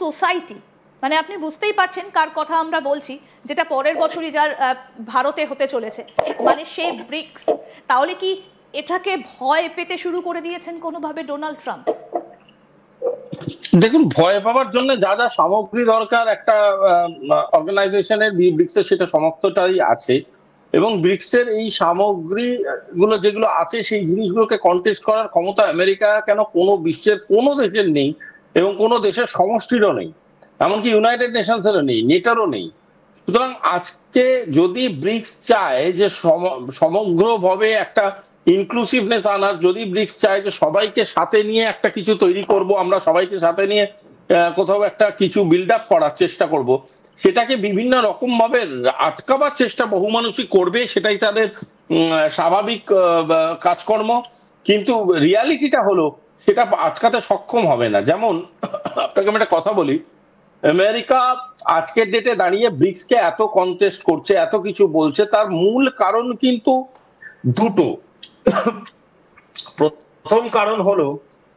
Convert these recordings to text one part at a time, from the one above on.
Society, মানে আপনি বুঝতেই পারছেন কার কথা আমরা বলছি, যেটা পরের বছরই যার ভারতে হতে চলেছে, মানে সেই ব্রিক্স। তাহলে কি এটাকে ভয় পেতে শুরু করে দিয়েছেন কোনোভাবে ডোনাল্ড ট্রাম্প? দেখুন, ভয় পাওয়ার জন্য যা যা সামগ্রী দরকার একটা অর্গানাইজেশনের, ব্রিক্সের সেটা সমস্তটাই আছে। এবং ব্রিক্সের এই সামগ্রী গুলো যেগুলো আছে সেই জিনিসগুলোকে কন্টেস্ট করার ক্ষমতা আমেরিকা কেন কোনো বিশ্বের কোনো দেশের নেই, এবং কোনো দেশের সমষ্টিরও নেই, এমনকি ইউনাইটেড নেশনসেরও নেই, নেটারও নেই। সুতরাং আজকে যদি ব্রিক্স চায় যে সমগ্রভাবে একটা ইনক্লুসিভনেস আনার, যদি ব্রিক্স চায় যে সবাইকে সাথে নিয়ে একটা কিছু তৈরি করব, আমরা সবাইকে সাথে নিয়ে কোথাও একটা কিছু বিল্ড আপ করার চেষ্টা করব, সেটাকে বিভিন্ন রকম ভাবে আটকাবার চেষ্টা বহু মানুষই করবে, সেটাই তাদের স্বাভাবিক কাজকর্ম। কিন্তু রিয়ালিটিটা হলো সেটা আটকাতে সক্ষম হবে না। যেমন আপনাকে আমি একটা কথা বলি, আমেরিকা আজকের ডেটে দাঁড়িয়ে ব্রিক্সকে এত কন্টেস্ট করছে, এত কিছু বলছে, তার মূল কারণ কিন্তু দুটো। প্রথম কারণ হলো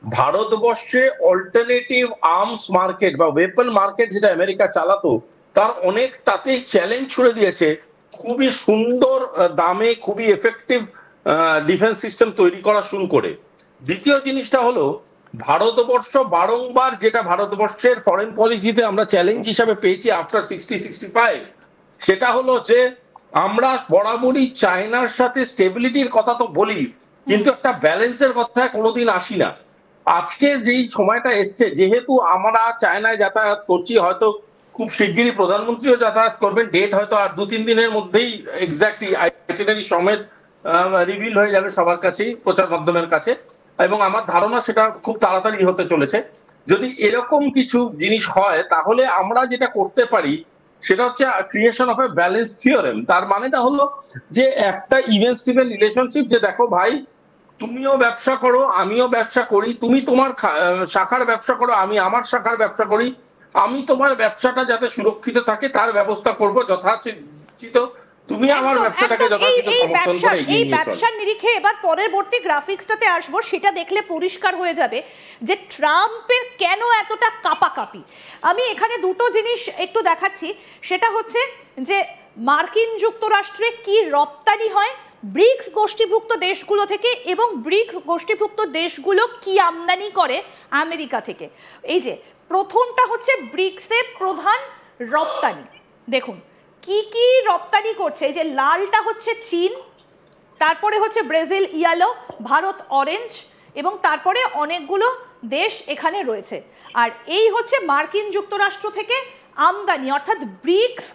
ভারতবর্ষে অল্টারনেটিভ আর্মস মার্কেট বা ওয়েপন মার্কেট যেটা আমেরিকা চালাতো, তার অনেকটাতেই চ্যালেঞ্জ ছুড়ে দিয়েছে খুবই সুন্দর দামে খুবই এফেক্টিভ ডিফেন্স সিস্টেম তৈরি করা শুরু করে। দ্বিতীয় জিনিসটা হলো ভারতবর্ষ বারংবার, যেটা ভারতবর্ষের ফরেন পলিসিতে আমরা চ্যালেঞ্জ হিসাবে পেয়েছি আফটার 60-65, সেটা হলো যে আমরা বরাবরই চায়নার সাথে স্টেবিলিটির কথা তো বলি, কিন্তু একটা ব্যালেন্সের কথা কোনোদিন আসি না। আজকের যেই সময়টা এসছে, যেহেতু আমরা চায়নায় যাতায়াত করছি, হয়তো খুব শিগগিরই প্রধানমন্ত্রীও যাতায়াত করবেন, ডেট হয়তো আর 2-3 দিনের মধ্যেই এক্স্যাক্টলি আইটিনারি সমেত রিভিল হয়ে যাবে সবার কাছেই, প্রচার মাধ্যমের কাছে, এবং আমার ধারণা সেটা খুব তাড়াতাড়ি হতে চলেছে। যদি এরকম কিছু জিনিস হয়, তাহলে আমরা যেটা করতে পারি সেটা হচ্ছে creation of A balance theorem. তার মানেটা হলো যে একটা ইভেন স্টিভেন রিলেশনশিপ, যে দেখো ভাই, তুমিও ব্যবসা করো, আমিও ব্যবসা করি, তুমি তোমার শাখার ব্যবসা করো, আমি আমার শাখার ব্যবসা করি, আমি তোমার ব্যবসাটা যাতে সুরক্ষিত থাকে তার ব্যবস্থা করব যথাচিত, তুমি আমার ব্যবসাটাকে যথাচিত সমর্থন করে এগিয়ে নিয়ে চলো। এই ব্যবসার নিরিখে এবার পরবর্তী গ্রাফিক্সটাতে আসবো, সেটা দেখলে পরিষ্কার হয়ে যাবে যে ট্রাম্পের কেন এতটা কাঁপাকাঁপি। আমি এখানে দুটো জিনিস একটু দেখাচ্ছি, সেটা হচ্ছে যে মার্কিন যুক্তরাষ্ট্রে কি রপ্তানি হয় ব্রিক্স গোষ্ঠীভুক্ত দেশগুলো থেকে, এবং ব্রিক্স গোষ্ঠীভুক্ত দেশগুলো কি আমদানি করে আমেরিকা থেকে। এই যে প্রথমটা হচ্ছে ব্রিক্সের প্রধান রপ্তানি, দেখুন কি কি রপ্তানি করছে। এই যে লালটা হচ্ছে চীন, তারপরে হচ্ছে ব্রাজিল ইয়েলো, ভারত অরেঞ্জ, এবং তারপরে অনেকগুলো দেশ এখানে রয়েছে। আর এই হচ্ছে মার্কিন যুক্তরাষ্ট্র থেকে আমদানি, অর্থাৎ ব্রিক্স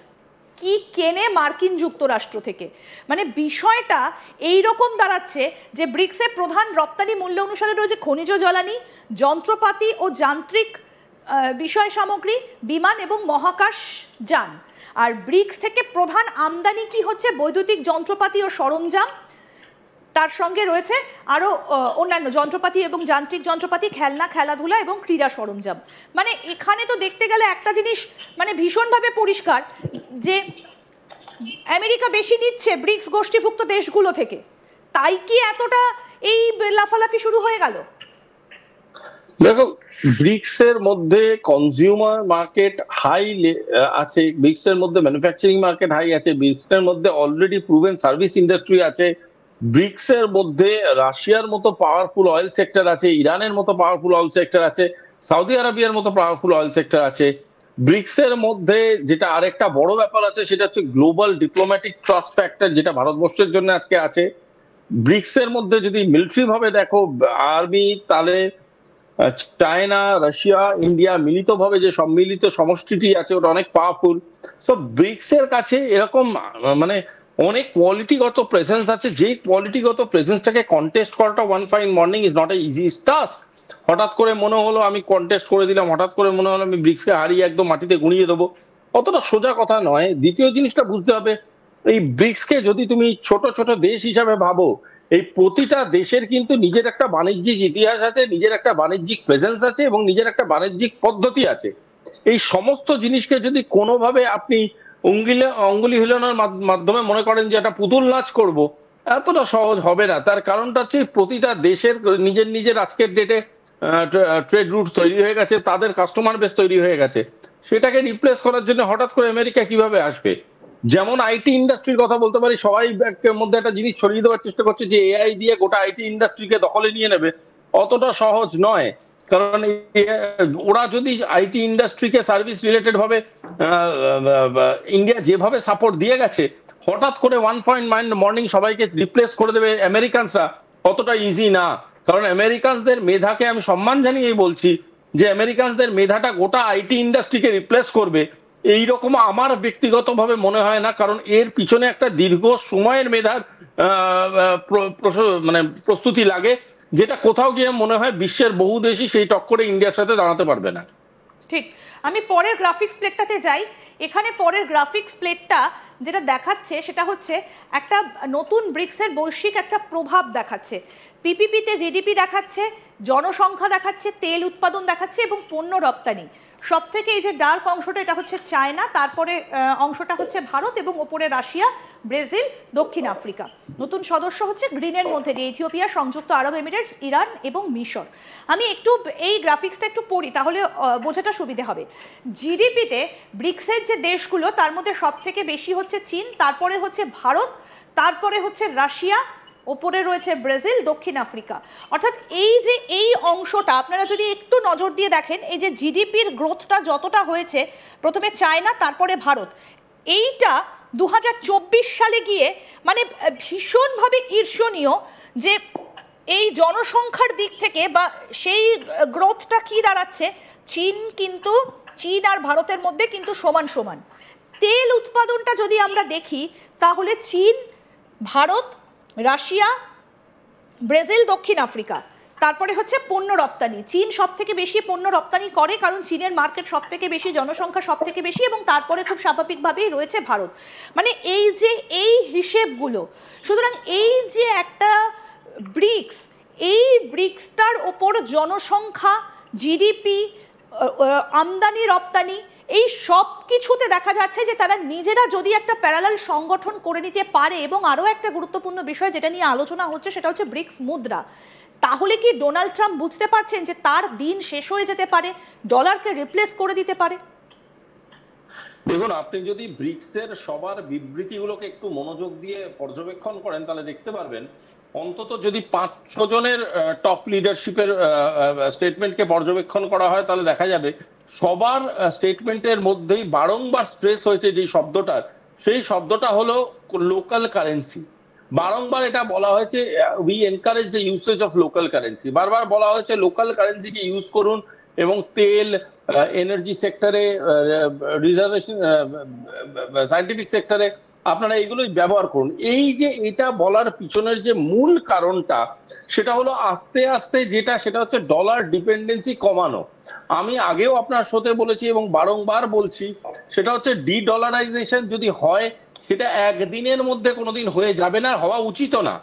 কি কেনে মার্কিন যুক্তরাষ্ট্র থেকে। মানে বিষয়টা এই রকম দাঁড়াচ্ছে যে ব্রিক্সের প্রধান রপ্তানি মূল্য অনুসারে রয়েছে খনিজ জ্বালানি, যন্ত্রপাতি ও যান্ত্রিক বিষয় সামগ্রী, বিমান এবং মহাকাশ যান। আর ব্রিক্স থেকে প্রধান আমদানি কি হচ্ছে বৈদ্যুতিক যন্ত্রপাতি ও সরঞ্জাম, তার সঙ্গে রয়েছে আরও অন্যান্য যন্ত্রপাতি এবং যান্ত্রিক যন্ত্রপাতি, খেলনা, খেলাধুলা এবং ক্রীড়া সরঞ্জাম। মানে এখানে তো দেখতে গেলে একটা জিনিস মানে ভীষণভাবে পরিষ্কার যে আমেরিকা বেশি নিচ্ছে ব্রিক্স গোষ্ঠীভুক্ত দেশগুলো থেকে, তাই কি এতটা এই লাফালাফি শুরু হয়ে গেল? দেখো, ব্রিক্স এর মধ্যে কনজিউমার মার্কেট হাই আছে, ব্রিক্স এর মধ্যে ম্যানুফ্যাকচারিং মার্কেট হাই আছে, ব্রিক্স এর মধ্যে অলরেডি প্রুভেন সার্ভিস ইন্ডাস্ট্রি আছে, ব্রিক্স এর মধ্যে রাশিয়ার মতো পাওয়ারফুল অয়েল সেক্টর আছে, ইরানের মতো পাওয়ারফুল অয়েল সেক্টর আছে, সৌদি আরবিয়ার মতো পাওয়ারফুল অয়েল সেক্টর আছে। ব্রিক্স এর মধ্যে যেটা আরেকটা বড় ব্যাপার আছে, সেটা হচ্ছে গ্লোবাল ডিপ্লোম্যাটিক ট্রাস্ট ফ্যাক্টর, যেটা ভারতবর্ষের জন্য আজকে আছে। ব্রিক্স এর মধ্যে যদি মিলিটারি ভাবে দেখো, আর্মি, তাহলে চায়না, রাশিয়া, ইন্ডিয়া মিলিতভাবে যে সম্মিলিত সমষ্টিটি আছে, ওটা অনেক পাওয়ারফুল। সো ব্রিক্স এর কাছে এরকম মানে অনেক কোয়ালিটিগত প্রেজেন্স আছে, যে কোয়ালিটিগত প্রেজেন্সটাকে কন্টেস্ট করাটা one fine morning is not a easy task. হঠাৎ করে মনে হলো আমি কন্টেস্ট করে দিলাম, হঠাৎ করে মনে হলো আমি ব্রিক্সকে হারিয়ে একদম মাটিতে গুঁড়িয়ে দেবো, অতটা সোজা কথা নয়। দ্বিতীয় জিনিসটা বুঝতে হবে, এই ব্রিক্সকে যদি তুমি ছোট ছোট দেশ হিসাবে ভাবো, এই প্রতিটা দেশের কিন্তু নিজের একটা বাণিজ্যিক ইতিহাস আছে, নিজের একটা বাণিজ্যিক প্রেজেন্স আছে, এবং নিজের একটা বাণিজ্যিক পদ্ধতি আছে। এই সমস্ত জিনিসকে যদি কোনোভাবে আপনি অঙ্গুলি হিলানোর মাধ্যমে মনে করেন যে একটা পুতুল নাচ করব, এতটা সহজ হবে না। তার কারণটা হচ্ছে প্রতিটা দেশের নিজের নিজের আজকের ডেটে ট্রেড রুট তৈরি হয়ে গেছে, তাদের কাস্টমার বেস তৈরি হয়ে গেছে, সেটাকে রিপ্লেস করার জন্য হঠাৎ করে আমেরিকা কিভাবে আসবে? যেমন আইটি ইন্ডাস্ট্রির কথা বলতে পারি, সবাই মধ্যে একটা জিনিস ছড়িয়ে দেওয়ার চেষ্টা করছে যে এআই দিয়ে গোটা আইটি ইন্ডাস্ট্রিকে দখলে নিয়ে নেবে। অতটা সহজ নয়, কারণ ওরা যদি আইটি ইন্ডাস্ট্রিকে সার্ভিস রিলেটেড ভাবে ইন্ডিয়া যেভাবে সাপোর্ট দিয়ে গেছে, হঠাৎ করে 1 মর্নিং সবাইকে রিপ্লেস করে দেবে আমেরিকানসরা, অতটা ইজি না। কারণ আমেরিকানদের মেধাকে আমি সম্মান জানিয়েই বলছি যে আমেরিকানদের মেধাটা গোটা আইটি ইন্ডাস্ট্রিকে রিপ্লেস করবে এইরকম আমার ব্যক্তিগতভাবে মনে হয় না। কারণ এর পিছনে একটা দীর্ঘ সময়ের মেধার মানে প্রস্তুতি লাগে, যেটা কোথাও গিয়ে মনে হয় বিশ্বের বহু দেশই সেই টক্করে ইন্ডিয়ার সাথে দাঁড়াতে পারবে না। ঠিক, আমি পরের গ্রাফিক্স প্লেটটাতে যাই। এখানে পরের গ্রাফিক্স প্লেটটা যেটা দেখাচ্ছে সেটা হচ্ছে একটা নতুন ব্রিক্সের বৈশ্বিক একটা প্রভাব দেখাচ্ছে। পিপিপিতে জিডিপি দেখাচ্ছে, জনসংখ্যা দেখাচ্ছে, তেল উৎপাদন দেখাচ্ছে এবং পণ্য রপ্তানি। সব থেকে এই যে ডার্ক অংশটা এটা হচ্ছে চায়না, তারপরে অংশটা হচ্ছে ভারত এবং ওপরে রাশিয়া, ব্রাজিল, দক্ষিণ আফ্রিকা। নতুন সদস্য হচ্ছে গ্রিনের মধ্যে দিয়ে ইথিওপিয়া, সংযুক্ত আরব এমিরেটস, ইরান এবং মিশর। আমি একটু এই গ্রাফিক্সটা একটু পড়ি, তাহলে বোঝাটা সুবিধে হবে। জিডিপিতে ব্রিক্সের যে দেশগুলো তার মধ্যে সব থেকে বেশি হচ্ছে চীন, তারপরে হচ্ছে ভারত, তারপরে হচ্ছে রাশিয়া, ওপরে রয়েছে ব্রাজিল, দক্ষিণ আফ্রিকা। অর্থাৎ এই যে এই অংশটা আপনারা যদি একটু নজর দিয়ে দেখেন, এই যে জিডিপির গ্রোথটা যতটা হয়েছে, প্রথমে চায়না তারপরে ভারত, এইটা 2024 সালে গিয়ে মানে ভীষণভাবে ঈর্ষণীয় যে এই জনসংখ্যার দিক থেকে বা সেই গ্রোথটা কি দাঁড়াচ্ছে, চীন আর ভারতের মধ্যে কিন্তু সমান সমান। তেল উৎপাদনটা যদি আমরা দেখি তাহলে চীন, ভারত, রাশিয়া, ব্রাজিল, দক্ষিণ আফ্রিকা। তারপরে হচ্ছে পণ্য রপ্তানি, চীন সব থেকে বেশি পণ্য রপ্তানি করে কারণ চীনের মার্কেট সব থেকে বেশি, জনসংখ্যা সব থেকে বেশি, এবং তারপরে খুব স্বাভাবিকভাবেই রয়েছে ভারত। মানে এই যে এই হিসেবগুলো, সুতরাং এই যে একটা ব্রিক্স, এই ব্রিক্সটার ওপর জনসংখ্যা, জিডিপি, আমদানি রপ্তানি, এই সব কিছুতে দেখা যাচ্ছে যে তারা নিজেরা যদি একটা প্যারালাল সংগঠন করে নিতে পারে। এবং আরও একটা গুরুত্বপূর্ণ বিষয় যেটা নিয়ে আলোচনা হচ্ছে সেটা হচ্ছে ব্রিক্স মুদ্রা। তাহলে কি ডোনাল্ড ট্রাম্প বুঝতে পারছেন যে তার দিন শেষ হয়ে যেতে পারে, ডলারকে রিপ্লেস করে দিতে পারে? দেখুন, আপনি যদি ব্রিক্সের সবার বিবৃতিগুলোকে একটু মনোযোগ দিয়ে পর্যবেক্ষণ করেন তাহলে দেখতে পারবেন, অন্তত যদি 5-6 জনের টপ লিডারশিপের স্টেটমেন্টকে পর্যবেক্ষণ করা হয় তাহলে দেখা যাবে সবার স্টেটমেন্টের মধ্যেই বারংবার স্ট্রেস হয়েছে যে শব্দটার, সেই শব্দটা হলো লোকাল কারেন্সি। বারংবার এটা বলা হয়েছে, we encourage the usage of local currency. বারবার বলা হয়েছে লোকাল কারেন্সিকে ইউজ করুন এবং তেল, এনার্জি সেক্টরে, রিজার্ভেশন, সায়েন্টিফিক সেক্টরে আপনারা এইগুলোই ব্যবহার করুন। এই যে এটা বলার পিছনের যে মূল কারণটা সেটা হলো আস্তে আস্তে সেটা হচ্ছে ডলার ডিপেন্ডেন্সি কমানো। আমি আগেও আপনার সাথে বলেছি এবং বারংবার বলছি, সেটা হচ্ছে ডি ডলারাইজেশন যদি হয় সেটা একদিনের মধ্যে কোনোদিন হয়ে যাবে না, হওয়া উচিত না।